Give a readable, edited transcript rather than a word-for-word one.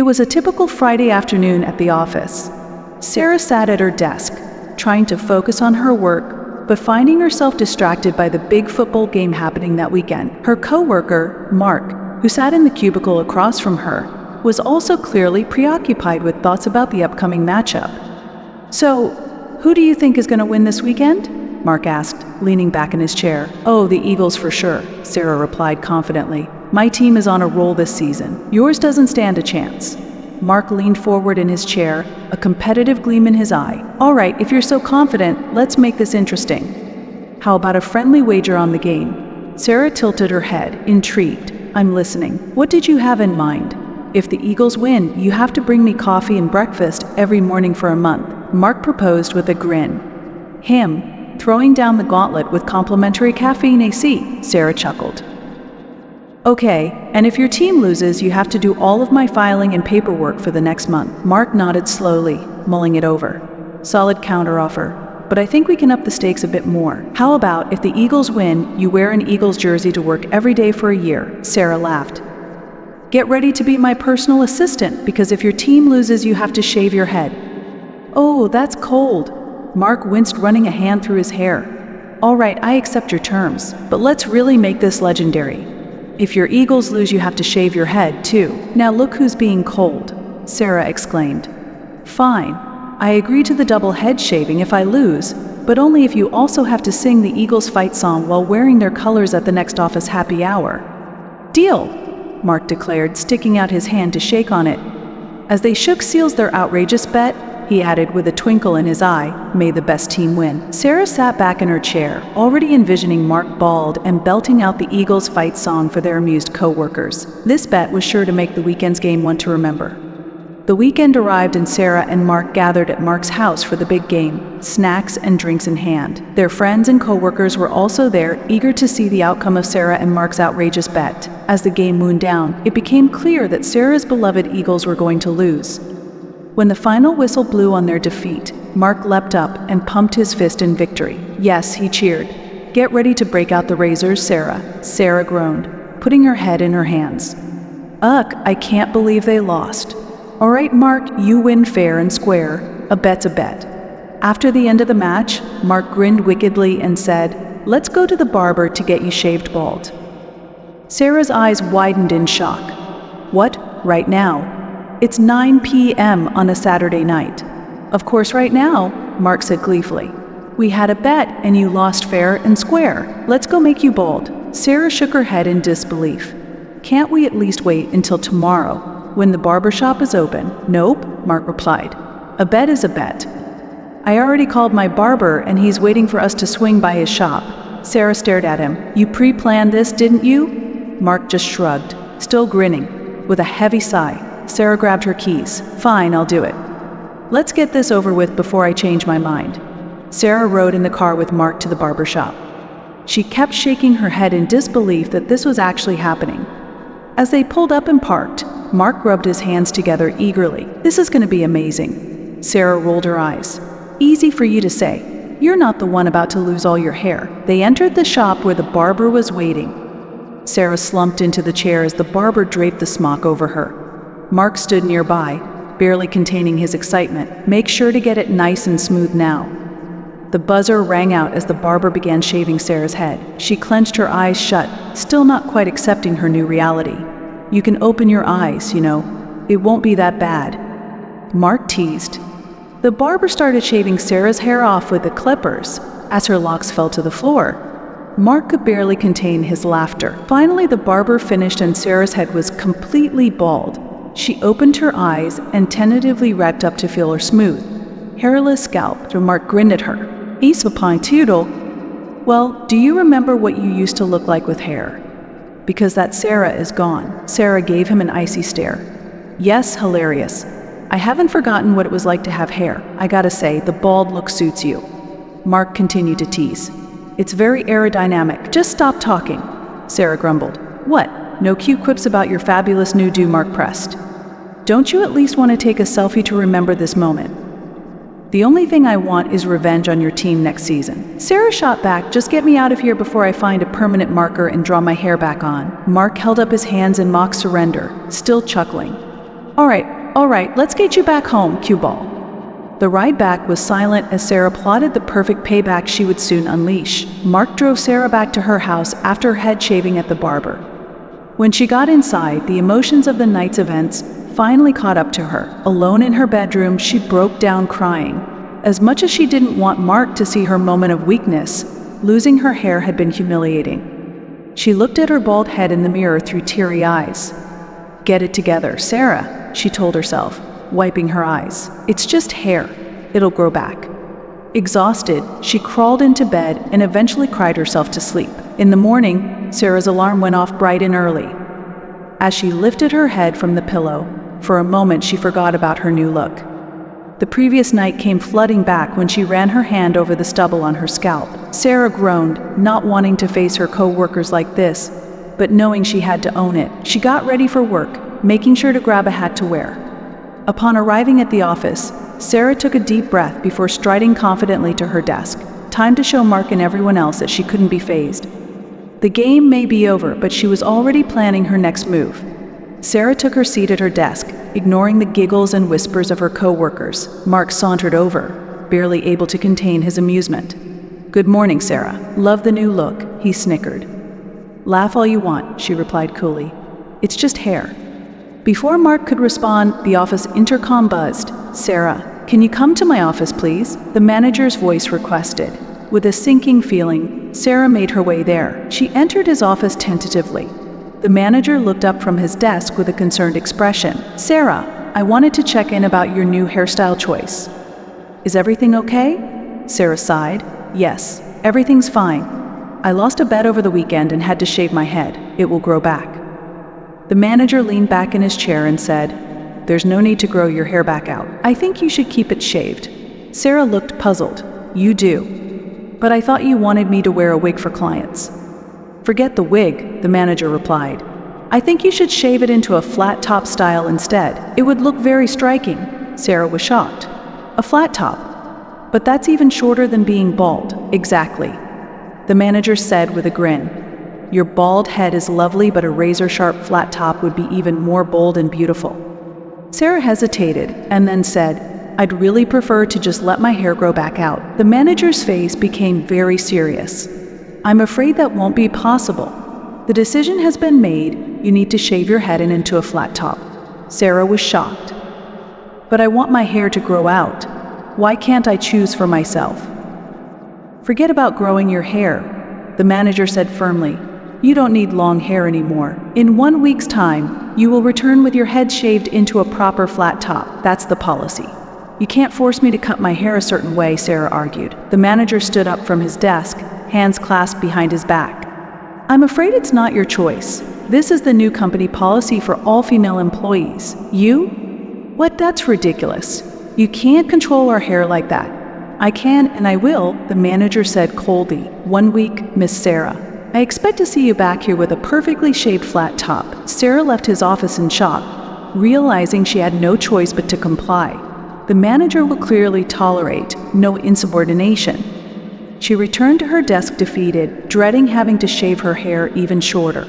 It was a typical Friday afternoon at the office. Sarah sat at her desk, trying to focus on her work, but finding herself distracted by the big football game happening that weekend. Her co-worker, Mark, who sat in the cubicle across from her, was also clearly preoccupied with thoughts about the upcoming matchup. "So, who do you think is going to win this weekend?" Mark asked, leaning back in his chair. "Oh, the Eagles for sure," Sarah replied confidently. "My team is on a roll this season. Yours doesn't stand a chance." Mark leaned forward in his chair, a competitive gleam in his eye. "All right, if you're so confident, let's make this interesting. How about a friendly wager on the game?" Sarah tilted her head, intrigued. "I'm listening. What did you have in mind?" "If the Eagles win, you have to bring me coffee and breakfast every morning for a month," Mark proposed with a grin. "Him, throwing down the gauntlet with complimentary caffeine AC," Sarah chuckled. "Okay, and if your team loses, you have to do all of my filing and paperwork for the next month." Mark nodded slowly, mulling it over. "Solid counteroffer, but I think we can up the stakes a bit more. How about if the Eagles win, you wear an Eagles jersey to work every day for a year?" Sarah laughed. "Get ready to be my personal assistant, because if your team loses, you have to shave your head." "Oh, that's cold." Mark winced, running a hand through his hair. "All right, I accept your terms, but let's really make this legendary. If your Eagles lose, you have to shave your head, too." "Now look who's being cold," Sarah exclaimed. "Fine, I agree to the double head shaving if I lose, but only if you also have to sing the Eagles fight song while wearing their colors at the next office happy hour." "Deal," Mark declared, sticking out his hand to shake on it. As they shook seals their outrageous bet, he added with a twinkle in his eye, "May the best team win." Sarah sat back in her chair, already envisioning Mark bald and belting out the Eagles fight song for their amused co-workers. This bet was sure to make the weekend's game one to remember. The weekend arrived and Sarah and Mark gathered at Mark's house for the big game, snacks and drinks in hand. Their friends and co-workers were also there, eager to see the outcome of Sarah and Mark's outrageous bet. As the game wound down, it became clear that Sarah's beloved Eagles were going to lose. When the final whistle blew on their defeat, Mark leapt up and pumped his fist in victory. "Yes," he cheered. "Get ready to break out the razors, Sarah." Sarah groaned, putting her head in her hands. "Ugh, I can't believe they lost." "All right, Mark, you win fair and square. A bet's a bet." After the end of the match, Mark grinned wickedly and said, "Let's go to the barber to get you shaved bald." Sarah's eyes widened in shock. "What, right now? It's 9 p.m. on a Saturday night." "Of course right now," Mark said gleefully. "We had a bet and you lost fair and square. Let's go make you bald." Sarah shook her head in disbelief. "Can't we at least wait until tomorrow, when the barber shop is open?" "Nope," Mark replied. "A bet is a bet. I already called my barber and he's waiting for us to swing by his shop." Sarah stared at him. "You pre-planned this, didn't you?" Mark just shrugged, still grinning. With a heavy sigh, Sarah grabbed her keys. "Fine, I'll do it. Let's get this over with before I change my mind." Sarah rode in the car with Mark to the barber shop. She kept shaking her head in disbelief that this was actually happening. As they pulled up and parked, Mark rubbed his hands together eagerly. "This is going to be amazing." Sarah rolled her eyes. "Easy for you to say. You're not the one about to lose all your hair." They entered the shop where the barber was waiting. Sarah slumped into the chair as the barber draped the smock over her. Mark stood nearby, barely containing his excitement. "Make sure to get it nice and smooth now." The buzzer rang out as the barber began shaving Sarah's head. She clenched her eyes shut, still not quite accepting her new reality. "You can open your eyes, you know. It won't be that bad," Mark teased. The barber started shaving Sarah's hair off with the clippers. As her locks fell to the floor, Mark could barely contain his laughter. Finally, the barber finished and Sarah's head was completely bald. She opened her eyes and tentatively recked up to feel her smooth, hairless scalp. Mark grinned at her. "Ace of a pine toodle. Well, do you remember what you used to look like with hair? Because that Sarah is gone." Sarah gave him an icy stare. "Yes, hilarious. I haven't forgotten what it was like to have hair. I gotta say, the bald look suits you." Mark continued to tease. "It's very aerodynamic. Just stop talking," Sarah grumbled. "What? No cute quips about your fabulous new do?" Mark pressed. "Don't you at least want to take a selfie to remember this moment?" "The only thing I want is revenge on your team next season." Sarah shot back, "Just get me out of here before I find a permanent marker and draw my hair back on." Mark held up his hands in mock surrender, still chuckling. All right, let's get you back home, cue ball." The ride back was silent as Sarah plotted the perfect payback she would soon unleash. Mark drove Sarah back to her house after head shaving at the barber. When she got inside, the emotions of the night's events finally caught up to her. Alone in her bedroom, she broke down crying. As much as she didn't want Mark to see her moment of weakness, losing her hair had been humiliating. She looked at her bald head in the mirror through teary eyes. "Get it together, Sarah," she told herself, wiping her eyes. "It's just hair. It'll grow back." Exhausted, she crawled into bed and eventually cried herself to sleep. In the morning, Sarah's alarm went off bright and early. As she lifted her head from the pillow, for a moment she forgot about her new look. The previous night came flooding back when she ran her hand over the stubble on her scalp. Sarah groaned, not wanting to face her co-workers like this, but knowing she had to own it. She got ready for work, making sure to grab a hat to wear. Upon arriving at the office, Sarah took a deep breath before striding confidently to her desk. Time to show Mark and everyone else that she couldn't be fazed. The game may be over, but she was already planning her next move. Sarah took her seat at her desk, ignoring the giggles and whispers of her co-workers. Mark sauntered over, barely able to contain his amusement. "Good morning, Sarah. Love the new look," he snickered. "Laugh all you want," she replied coolly. "It's just hair." Before Mark could respond, the office intercom buzzed. "Sarah, can you come to my office, please?" the manager's voice requested. With a sinking feeling, Sarah made her way there. She entered his office tentatively. The manager looked up from his desk with a concerned expression. "Sarah, I wanted to check in about your new hairstyle choice." "Is everything okay?" Sarah sighed. "Yes, everything's fine. I lost a bet over the weekend and had to shave my head. It will grow back." The manager leaned back in his chair and said, "There's no need to grow your hair back out. I think you should keep it shaved." Sarah looked puzzled. "You do? But I thought you wanted me to wear a wig for clients." "Forget the wig," the manager replied. "I think you should shave it into a flat top style instead. It would look very striking." Sarah was shocked. "A flat top? But that's even shorter than being bald." "Exactly," the manager said with a grin. "Your bald head is lovely, but a razor-sharp flat top would be even more bold and beautiful." Sarah hesitated and then said, "I'd really prefer to just let my hair grow back out." The manager's face became very serious. "I'm afraid that won't be possible. The decision has been made. You need to shave your head and into a flat top." Sarah was shocked. "But I want my hair to grow out. Why can't I choose for myself?" "Forget about growing your hair," the manager said firmly. "You don't need long hair anymore. In 1 week's time, you will return with your head shaved into a proper flat top. That's the policy." "You can't force me to cut my hair a certain way," Sarah argued. The manager stood up from his desk, hands clasped behind his back. "I'm afraid it's not your choice. This is the new company policy for all female employees. You? What? That's ridiculous. You can't control our hair like that." "I can and I will," the manager said coldly. "1 week, Miss Sarah. I expect to see you back here with a perfectly shaved flat top." Sarah left his office in shock, realizing she had no choice but to comply. The manager will clearly tolerate no insubordination. She returned to her desk defeated, dreading having to shave her hair even shorter.